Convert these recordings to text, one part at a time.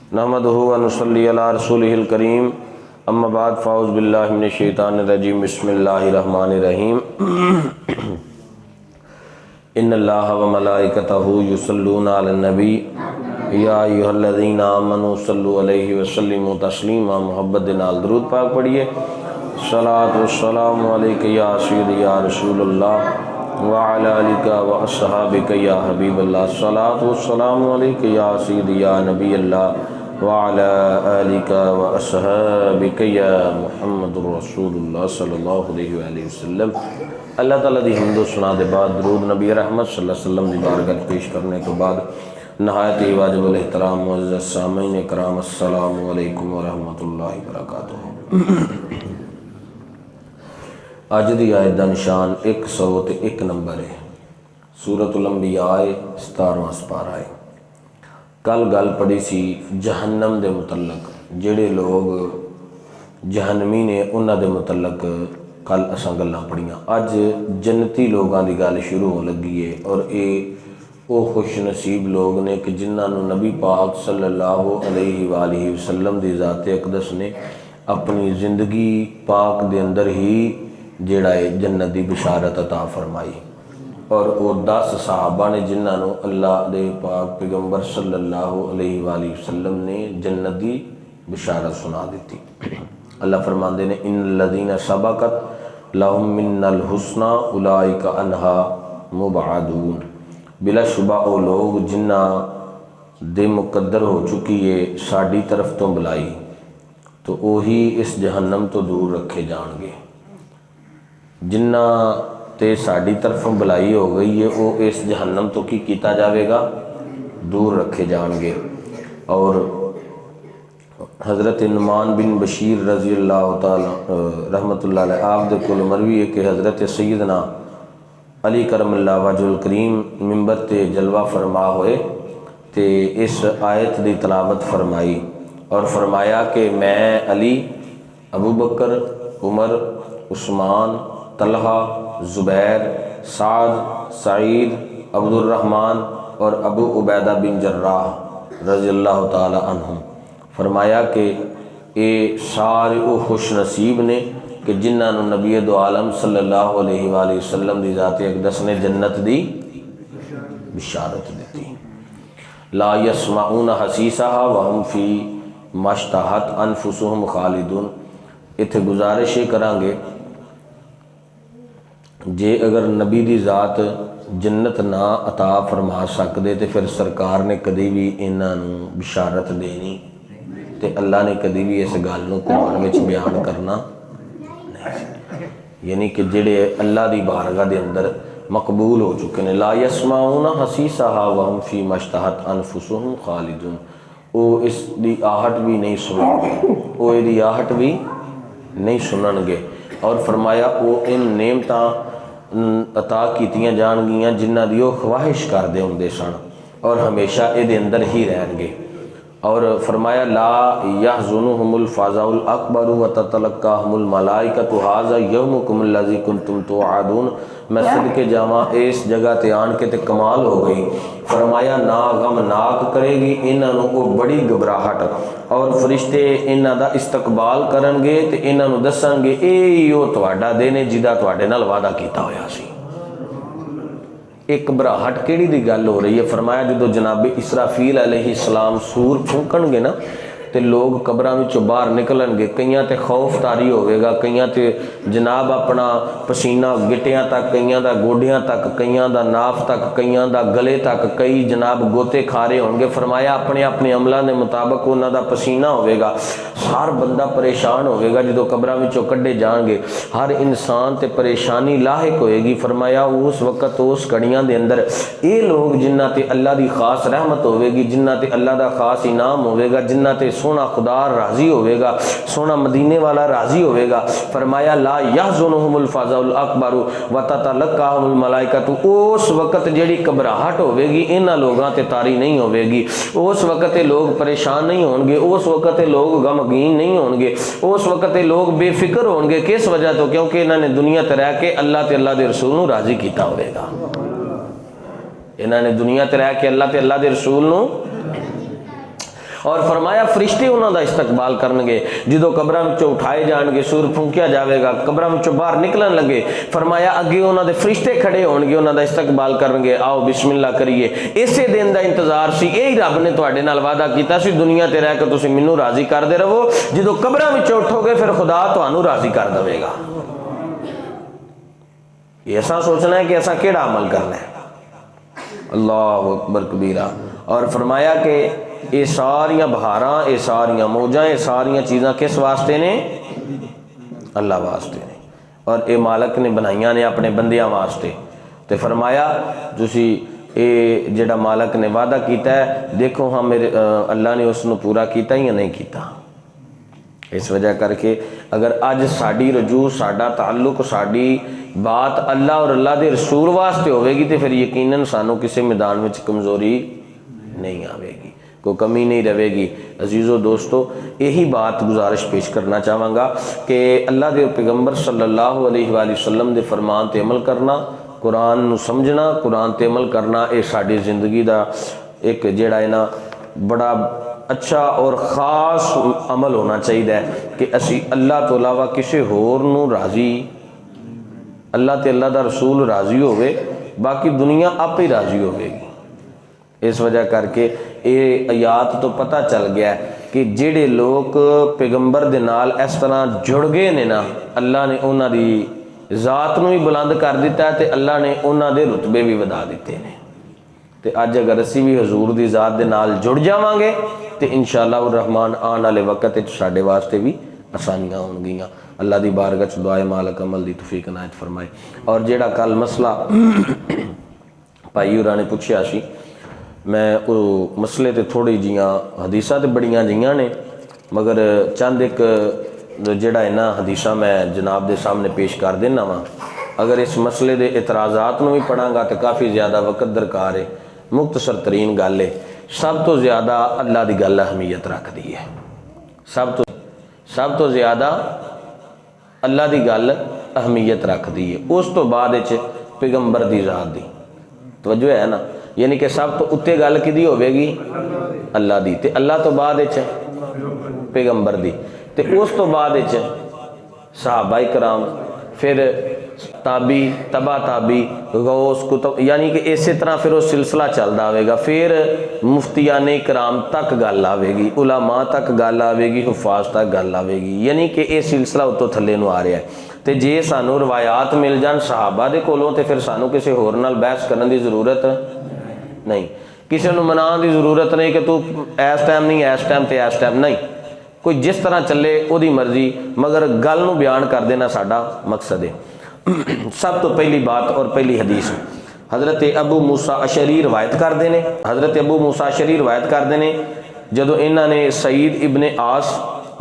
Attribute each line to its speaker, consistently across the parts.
Speaker 1: नहमदुहु व नुसल्ली अला रसूलिहिल करीम अम्मा बाद फ़ाउज़ बिल्लाहि मिनश शैतानिर रजीम बिस्मिल्लाहिर रहमानिर रहीम। इन्नल्लाह व मलाइकतहु युसल्लूना अलन नबी या अय्युहल्लज़ीना आमनू सल्लु अलैहि व सल्लिमू तस्लीमा। मोहब्बत दे नाल दरूद पाक पढ़िए। सलातु वस्सलामु अलैका या सय्यदी या रसूलल्लाह व अला आलिका व अस्हाबिका या हबीबल्लाह। सलातु वस्सलामु अलैका या सय्यदी या नबी अल्लाह व अला आलिका व अस्हाबिका या मुहम्मदुर रसूलुल्लाह सल्लल्लाहु अलैहि वसल्लम। अल्लाह ताला दी हम्द सुना दे बाद दरूद नबी रहमत सल्लल्लाहु अलैहि वसल्लम दी बारगाह पेश करने के बाद नहायत ही वाजिबुल एहतराम मुअज़्ज़ज़ सामीन कराम अस्सलामु अलैकुम व रहमतुल्लाहि व बरकातुहू। अज दी आयत दा निशान 101 नंबर है। सूरतुल अंबिया 17वां सपारा है। कल गल पढ़ी सी जहन्नम दे मुतल्लक, जेड़े लोग जहन्नमी ने उन्हां दे मुतल्लक कल असां गल्लां पढ़ियां। अज जन्नती लोगों की गल शुरू हो लगी है और ये वो खुश नसीब लोग ने कि जिन्हां नूं नबी पाक सल्लल्लाहु अलैहि वसल्लम दी ज़ात अक़दस ने अपनी ज़िंदगी पाक दे अंदर ही जेड़ा है जन्नत दी बिशारत अता फरमाई। और वो 10 सहाबा ने जिन्होंने अल्लाह दे पाक पैगंबर सल्लल्लाहु अलैहि वसल्लम ने जन्नत दी बिशारत सुना दी। अल्लाह फरमाते ने इन्नल्लज़ीना सबक़त लहुम मिन्नल हुस्ना उलाइका अन्हा मुबअदून। बिलाशुबा वो लोग जिन्ना दे मुकद्दर हो चुकी है साड़ी तरफ तो बुलाई, तो वही इस जहन्नम तो दूर रखे जाएंगे। जिन्ना ते साड़ी तरफों बुलाई हो गई है वो इस जहन्नम तो की किया जाएगा, दूर रखे जाएंगे। और हज़रत नुमान बिन बशीर रज़ी अल्लाह तआला रहमतुल्लाह अलैह आप दे कोल मरवी है कि हज़रत सैयदना अली करमल्लाहु वजहुल करीम मिंबर ते जलवा फरमा होए ते इस आयत दी तलावत फरमाई और फरमाया कि मैं अली, अबू बकर, उमर, उस्मान, तलहा, ज़ुबैर, साद, सईद, अब्दुर्रहमान और अबू उबैदा बिन जर्राह रज़ियल्लाहु ताला अन्हुम। फरमाया कि ये सारे वो खुश नसीब ने कि जिन्होंने नबी दो आलम सल्लल्लाहु अलैहि वसल्लम दी ज़ात अक़दस ने जन्नत दी बिशारत दी। ला यस्माऊन हसीसाहा वहुम फी मश्तहत अनफुसुहुम खालिदून। इत्थे गुजारिश करांगे जे अगर नबी दी ज़ात जन्नत ना अता फरमा सकते तो फिर सरकार ने कभी भी इन्हां नूं बिशारत देनी तो अल्लाह ने कभी भी इस गल नूं कुरान में बयान करना नहीं। यानी कि जेड़े अल्लाह दी बारगाह दे अंदर मकबूल हो चुके हैं। ला यस्माऊना हसीसाहा वहुम फी मश्तहत अनफुसुहुम खालिदून। वो इसकी आहट भी नहीं सुनेंगे, वो इसकी आहट भी नहीं सुनणगे। और फरमाया वो इन नेमतां अता कीतियां जाणगियां जिन्हां दी वो ख्वाहिश करदे हुंदे सन और हमेशा इहदे अंदर ही रहणगे। और फरमाया ला यहज़ुनुहुमुल फ़ज़ाउल अकबर व ततलक्काहुमुल मलाइकतु हाज़ा यौमुकुम लज़ी कुंतुम तुआदून। मैं सदके जावा इस जगह ते आन के ते कमाल हो गई। फरमाया ना गमनाक करेगी इन्हां नूं वो बड़ी घबराहट और फरिश्ते इन्हां दा इस्तकबाल करनगे ते इन्हां नूं दसणगे ए ओ तुहाडा दिन है जिहदा तुहाडे नाल वादा कीता होया सी। एक घबराहट केड़ी दी गल हो रही है। फरमाया जो जनाबे इसराफील अलैहिस्सलाम सूर फूकणगे ना तो लोग कब्रां विचों बाहर निकलणगे। कईयां ते खौफ तारी होवेगा, कईयां ते जनाब अपना पसीना गिटियां तक, कईयां दा गोडियां तक, कईयां दा नाफ तक, कईयां दा गले तक, कई जनाब गोते खारे होंगे। फरमाया अपने अपने अमलों के मुताबिक उन्हां दा पसीना होवेगा। हर बंदा परेशान होवेगा जो कब्रां विचों कड्ढे जाणगे। हर इंसान ते परेशानी लाहिक होएगी। फरमाया उस वक्त उस घड़ियां दे अंदर ये लोग जिन्हां ते अल्लाह दी खास रहमत होवेगी, जिन्हां ते अल्लाह दा खास इनाम होवेगा, जिन्हां ते सोना खुदा राजी होवेगा, सोना मदीने वाला राजी होवेगा। फरमाया ला यहज़ुनुहुमुल फ़ज़ाउल अकबर व ततलक्काहुमुल मलाइकतु। उस वक्त जेड़ी घबराहट होवेगी इन्हां लोगां ते तारी नहीं होवेगी। उस वक्त लोग परेशान नहीं होंगे, उस वक्त लोग गमगीन नहीं होंगे, उस वक्त लोग बेफिक्र होंगे। किस वजह तो? क्योंकि इन्होंने दुनिया ते रह के अल्लाह ते अल्लाह दे रसूल नूं राजी कीता होवेगा। इन्होंने दुनिया ते रह के अल्लाह ते अल्लाह दे रसूल नूं और फरमाया फरिश्ते उन्हां दा इस्तकबाल करनगे जो कब्रां विचों उठाए जाणगे, सूर फूंकिया जाएगा, कब्रां विचों बाहर निकलन लगे, फरमाया अगे उन्हां दे फरिश्ते खड़े होणगे, उन्हां दा इस्तकबाल करनगे, आओ बिस्मिल्लाह करिए। इसे दिन का इंतजार सी, यही रब ने तुहाडे नाल वादा कीता सी, दुनिया ते रह के तुसीं मैनूं राजी करदे रहो, जो कब्रां विचों उठोगे फिर खुदा तुहानूं राजी कर देवेगा। ऐसा सोचना है कि ऐसा केड़ा अमल करना है। अल्लाह अकबर कबीरा। और फरमाया कि ये सारियां बहारां, ये सारियां मौजां, ये सारियां चीज़ां किस वास्ते ने? अल्लाह वास्ते ने, और ये मालक ने बनाइया ने अपने बंदियां वास्ते। तो फरमाया तुसी ये जिहड़ा मालक ने वादा किया है, देखो हाँ मेरे अल्लाह ने उसनूं पूरा किया या नहीं किया। इस वजह करके अगर अज साड़ी रजू, साडा ताल्लुक, साड़ी बात अल्लाह और अल्लाह के रसूल वास्ते होगी तो फिर यकीनन सानू किसी मैदान में कमज़ोरी नहीं आएगी, कोई कमी नहीं रहेगी। अजीज़ो दोस्तों, यही बात गुजारिश पेश करना चाहांगा कि अल्लाह के पैगंबर सल्लल्लाहु अलैहि वसल्लम के फरमान ते अमल करना, कुरान नू समझना, कुरान ते अमल करना, ये साडी जिंदगी का एक जिहड़ा है ना बड़ा अच्छा और ख़ास अमल होना चाहिए कि असी अल्लाह तो अलावा किसी होर नू राज़ी, अल्लाह ते अल्लाह दा रसूल राज़ी होवे, बाकी दुनिया आप ही राज़ी होगी। इस वजह करके ये आयात तो पता चल गया कि जिहड़े लोग पैगंबर दे नाल इस तरह जुड़ गए ने ना, अल्लाह ने उन्हां दी ज़ात नूं भी बुलंद कर दिता है, अल्लाह ने उन्हां दे रुतबे भी वधा दिते हैं। तो अज अगर असी भी हजूर की ज़ात के नाल जुड़ जावांगे तो इंशाअल्लाह रहमान आने वाले वक्त साडे वास्ते भी आसानियां होणगियां। अल्लाह की बारगाह च दुआ मालक अमल की तौफीक इनायत फरमाए। और जिहड़ा कल मसला भाई होरां ने पुछया सी, मैं वो मसले ते थोड़ी जियां हदीसां ते बड़ियां जियां ने, मगर चंद एक जिहड़ा है ना हदीसां मैं जनाब दे सामने पेश कर देना वा। अगर इस मसले के इतराज़ात नूं भी पढ़ांगा तो काफ़ी ज़्यादा वक्त दरकार है। मुख्तसर तरीन गल है, सब तो ज़्यादा अल्लाह की गल अहमियत रखती है, सब तो ज़्यादा अल्लाह की गल अहमियत रखती है। उस तो बाद पैगंबर की ज़ात की तवज्जो है ना, यानी कि सब तो उत्ते गल किहदी होवेगी? अल्लाह की, ते अल्लाह तो बाद पैगंबर की, ते उस तो बाद सहाबा कराम, फिर ताबी, तबा ताबी, गौस, कुतुब, यानी कि इस तरह फिर वो सिलसिला चलता आएगा। फिर मुफ्तियाने कराम तक गल आएगी, उलामा तक गल आएगी, हुफाज तक गल आएगी, यानी कि यह सिलसिला उत्तों थले नूं आ रहा है। तो जे सानू रवायात मिल जान सहाबा दे कोलों तो फिर सानू किसी होर नाल बहस करने की जरूरत नहीं, किसी को मनाने की जरूरत नहीं कि तू इस टाइम नहीं, इस टाइम तो इस टाइम नहीं, कोई जिस तरह चले वो मर्जी, मगर गल नूं बयान कर देना साडा मकसद है। सब तो पहली बात और पहली हदीस हज़रत अबू मूसा अशरी रवायत करते हैं। हज़रत अबू मूसा अशरी रवायत करते हैं जदों इन्हों ने सईद इब्ने आस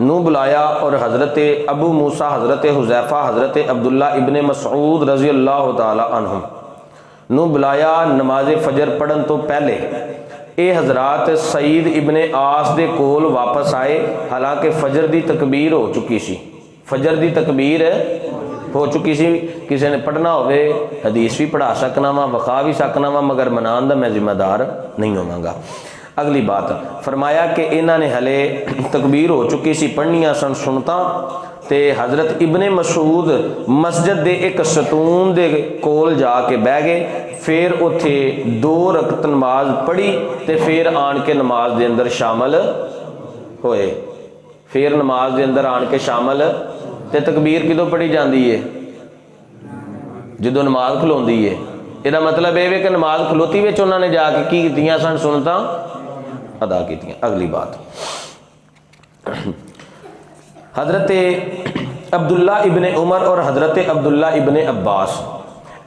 Speaker 1: नूं बुलाया और हज़रत अबू मूसा, हज़रत हुज़ैफ़ा, हज़रत अब्दुल्ला इब्ने मसऊद रज़ी अल्लाह तआला अन्हुम नूं बुलाया नमाज फजर पढ़न तो पहले। ये हज़रात सईद इब्ने आस दे कोल वापस आए, हालांकि फजर की तकबीर हो चुकी सी, फजर की तकबीर हो चुकी सी। किसी ने पढ़ना होवे हदीस भी पढ़ा सकना वा, वखा भी सकना वा, मगर मनान दा मैं जिम्मेदार नहीं होवांगा। अगली बात फरमाया कि इन्हों ने हले तकबीर हो चुकी सी, पढ़निया सन सुनता, ते हज़रत इब्ने मसूद मस्जिद के एक सतून के कोल जाके बह गए। फिर उत्थे 2 रकत नमाज पढ़ी तो फिर आन के नमाज के अंदर शामिल होए। फिर नमाज के अंदर आन के शामिल, तो तकबीर किदों पढ़ी जाती है? जो नमाज खलोंदी है। यदा मतलब यह कि नमाज खलोती में उन्होंने जाके की कीतियां सन, सुनता अदा कीतियां। अगली बात हज़रत अब्दुल्ला इब्ने उमर और हज़रत अब्दुल्ला इब्ने अब्बास,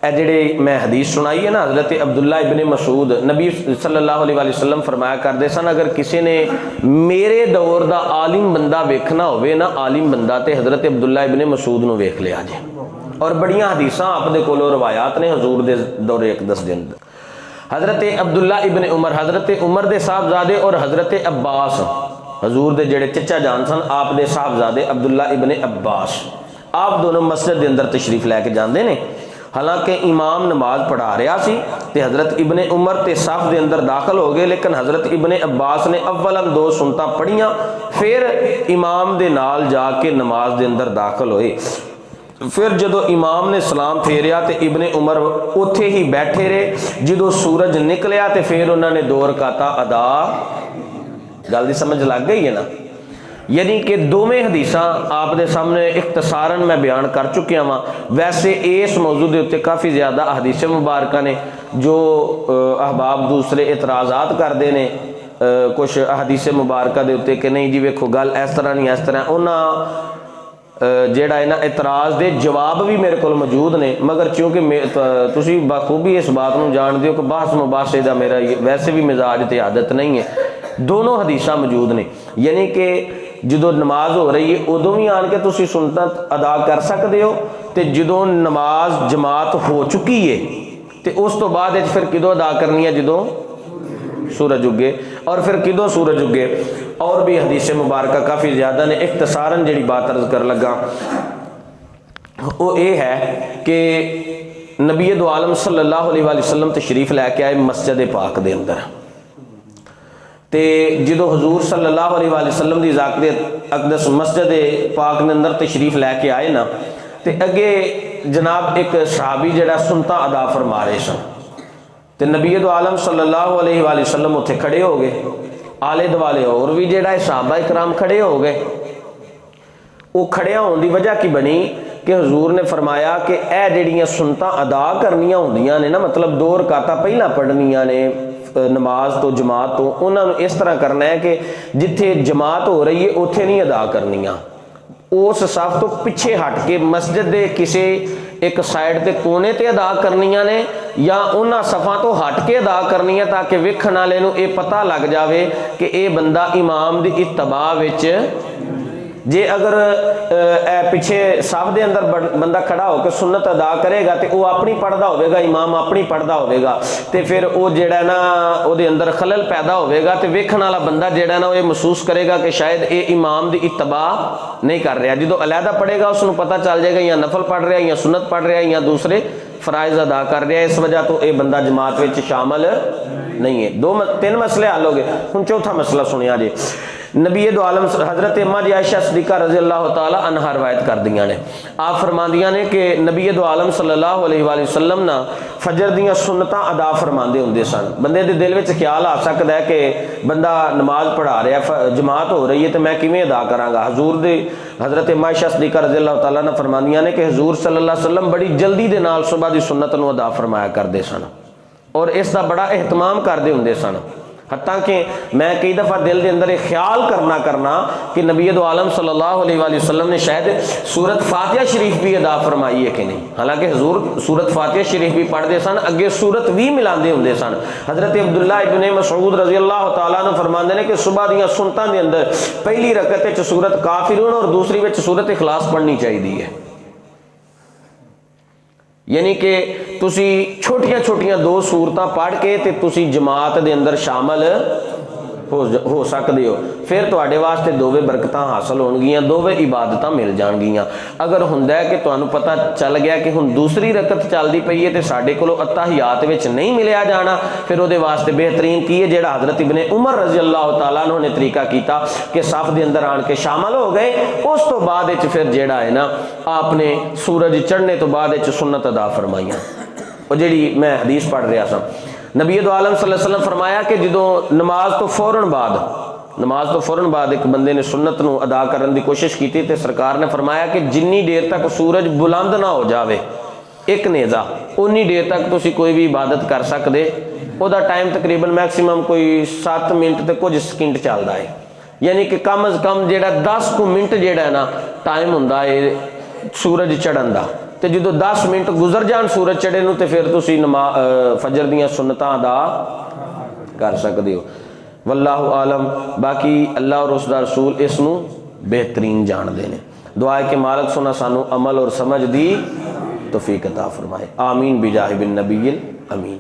Speaker 1: ए जिहड़े मैं हदीस सुनाई है ना, हज़रत अब्दुल्ला इब्ने मसूद, नबी सल्लल्लाहु अलैहि वसल्लम फरमाया करते सन, अगर किसी ने मेरे दौर का आलिम बंदा वेखना होवे ना, आलिम बंदा, तो हज़रत अब्दुल्ला इब्ने मसूद नूं वेख लिया जे। और बड़ियां हदीसां आपदे कोलों रवायात ने हजूर दे दौरे अक़दस दे अंदर। हज़रत अब्दुल्ला इब्ने उमर, हज़रत उमर दे साहबजादे और हज़रत अब्बास, हजूर दे जेड़े चचा जान सन, आप दे साहबजादे अब्दुल्ला इब्ने अब्बास, आप दोनों मस्जिद के अंदर तशरीफ लैके जाते हैं हालांकि इमाम नमाज पढ़ा रहा सी ते हज़रत इब्ने उमर ते सफ के अंदर दाखिल हो गए, लेकिन हज़रत इब्ने अब्बास ने अव्वलन 2 सुनता पढ़ियाँ, फिर इमाम दे नाल जाके नमाज के अंदर दाखिल होए। फिर जो इमाम ने सलाम फेरिया तो इब्ने उमर उत्थे ही बैठे रहे। जो सूरज निकलिया तो फिर उन्होंने 2 रकाता अदा। गल की समझ लग गई है ना। यानी कि दोवें हदीसां आपके सामने इख्तसारन मैं बयान कर चुकिया वहाँ। वैसे इस मौजू के उत्ते काफ़ी ज़्यादा हदीस मुबारक ने जो अहबाब दूसरे इतराज़ात करते हैं कुछ हदीस मुबारक के उत्ते कि नहीं जी वेखो गल इस तरह नहीं इस तरह, उन्होंने जेड़ा है ना इतराज़ के जवाब भी मेरे को मौजूद ने, मगर चूँकि तुसी बखूबी इस बात को जानते हो कि बहस मुबासे का मेरा वैसे भी मिजाज ते आदत नहीं है। दोनों हदीसां मौजूद ने, यानी कि जो नमाज हो रही है उदों भी आन के तुसी सुन्नत अदा कर सकते हो, तो जो नमाज जमात हो चुकी है तो उस तो बाद फिर किदों अदा करनी है, जो सूरज उगे, और फिर किदों सूरज उगे। और भी हदीस मुबारक काफ़ी ज़्यादा ने। इख्तसारन जी बात अर्ज कर लगा वो ये है कि नबी दो आलम सल्लल्लाहु अलैहि वसल्लम तशरीफ लैके आए मस्जिद पाक के अंदर, तो जो हजूर सल्लल्लाहु अलैहि वसल्लम की ज़ात अकदस मस्जिद पाक के अंदर तशरीफ लैके आए ना, तो अगे जनाब एक सहाबी जड़ा सुनता अदा फरमा रहे सन, तो नबी दो आलम सल्लल्लाहु अलैहि वसल्लम उत्थे खड़े हो गए, आले दुआले और भी जेड़ा सहाबा इकराम खड़े हो गए। वो खड़े होने की वजह की बनी कि हजूर ने फरमाया कि यह जड़ियाँ सुनता अदा करनियाँ होंदियां ने ना, मतलब 2 रकाता पहला पढ़नियाँ ने नमाज तो जमात तो, उन्होंने इस तरह करना है कि जिथे जमात हो रही है उत्थे नहीं अदा करनियाँ, उस सफ तो पिछे हट के मस्जिद के किसी एक साइड के कोने ते अदा करनियाँ ने, या उन्होंने सफ़ा तो हट के अदा करनी है, ताकि वेखण वाले नूं ये पता लग जाए कि यह बंदा इमाम की इत्तबा विच। जे अगर पिछे सफ के अंदर बंदा खड़ा होकर सुन्नत अदा करेगा तो वह अपनी पढ़ता होगा, इमाम अपनी पढ़ता होगा, तो फिर वो जेड़ा ना वो अंदर खलल पैदा होगा, तो वेखण वाला बंदा जेड़ा ना ये महसूस करेगा कि शायद ये इमाम की इत्तबा नहीं कर रहा। जो अलहदा पढ़ेगा उसको पता चल जाएगा या नफल पढ़ रहा है या सुन्नत पढ़ रहा है या दूसरे फराइज अदा कर रहा है, इस वजह तो ये बंदा जमात में शामिल नहीं है। 3 मसले हल हो गए। हुण चौथा मसला सुनिया जी। नबी दो आलम हज़रत अम्मा जी आयशा सिद्दीक़ा रज़ी अल्लाह तआला अन्हा रवायत कर दियाँ ने, आप फरमादियाँ ने कि नबी दो आलम सल्लल्लाहु अलैहि वसल्लम ना फजर दियाँ सुन्नतां अदा फरमाते होंदे सन। बंदे दे दिल विच ख्याल आ सकदा है कि बंदा नमाज पढ़ा रहा, जमात हो रही है, तो मैं किवें अदा करांगा। हजूर दे हज़रत अम्मा आयशा सिद्दीक़ा रज़ी अल्लाह तआला ने फरमादियाँ ने कि हजूर सल्लल्लाहु अलैहि वसल्लम बड़ी जल्दी दे नाल सुबह की सुन्नत नूं अदा फरमाया करते सन और इसका बड़ा एहतमाम करते होंदे सन। हत्ता कि मैं कई दफ़ा दिल के अंदर ख्याल करना कि नबी दो आलम सल्लल्लाहु अलैहि वसल्लम ने शायद सूरत फातिहा शरीफ भी अदा फरमाई है कि नहीं। हालांकि हजूर सूरत फातिहा शरीफ भी पढ़ते सन, अगे सूरत भी मिलाते होंदे सन। हज़रत अब्दुल्ला इब्ने मसऊद रज़ी अल्लाह तआला अन्हु फरमाते हैं कि सुबह दियाँ सुन्नतां दे अंदर पहली रकअत सूरत काफिरून और दूसरी में सूरत इखलास पढ़नी चाहिए है। यानी कि तुसी छोटिया छोटिया 2 सूरतां पढ़ के ते तुसी जमात दे अंदर शामिल हो सकते हो, फिर तुहाडे वास्ते दोवें बरकतां हासिल होणगियां, दोवें इबादतां मिल जाणगियां। अगर हुंदा है कि तुहानूं पता चल गया कि हुण दूसरी रकत चलदी पई है तो साडे कोलों अत्ताहियात विच नहीं मिलिया जाना, फिर उहदे वास्ते बेहतरीन की है जिहड़ा हज़रत इब्ने उमर रज़ी अल्लाह तआला अन्हु ने तरीका कीता कि सफ दे अंदर आण के शामिल हो गए। उस तो बाद फिर जिहड़ा है ना आपने सूरज चढ़ने तो बाद सुन्नत अदा फरमाइयां। और जिहड़ी मैं हदीस पढ़ रहा था, नबी दो आलम सल्लल्लाहु अलैहि वसल्लम फरमाया कि जो नमाज तो फौरन बाद एक बंदे ने सुन्नत नूं अदा करने की कोशिश की तो सरकार ने फरमाया कि जिन्नी देर तक सूरज बुलंद ना हो जाए एक नेज़ा, उन्नी देर तक तुसी कोई भी इबादत कर सकते। उहदा टाइम तकरीबन मैक्सीमम कोई 7 मिनट ते कुछ सकिंट चलता है, यानी कि कम अज़ कम जिहड़ा 10 मिनट जिहड़ा है ना टाइम हुंदा है सूरज चढ़न का। तो जो 10 मिनट गुजर जान सूरज चढ़े नूं तो फिर तुसी फजर दियाँ सुन्नतां अदा कर सकते हो। वल्लाहु आलम। बाकी अल्लाह और उसदा रसूल इसनूं बेहतरीन जानते हैं। दुआ है कि मालिक सोना सानू अमल और समझ दी तौफीक अता फरमाए। आमीन बिजाहि बिन नबील अमीन।